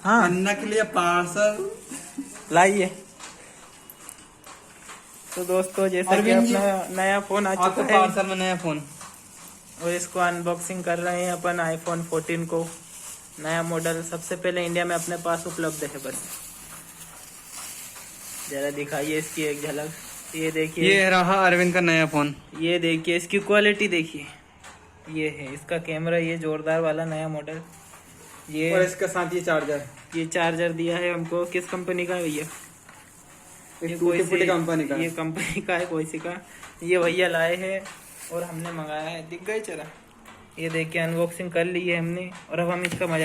हाँ अन्ना के लिए पार्सल लाइए। तो दोस्तों जैसे कि अरविंद जी, अपना नया फोन आ चुका है पार्सल में नया फोन। और इसको अनबॉक्सिंग कर रहे हैं अपन आईफोन 14 को। नया मॉडल सबसे पहले इंडिया में अपने पास उपलब्ध है। बस जरा दिखाइए इसकी एक झलक। ये देखिए, ये रहा अरविंद का नया फोन। ये देखिए इसकी क्वालिटी देखिए। ये है इसका कैमरा, ये जोरदार वाला नया मॉडल। ये और इसके साथ ये चार्जर दिया है हमको। किस कंपनी का है भैया? ये टूटी फूटी कंपनी का। ये कंपनी का है कोई सी का। ये भैया लाए हैं और हमने मंगाया है। दिख गए चला। ये देखिए अनबॉक्सिंग कर ली है हमने और अब हम इसका मजा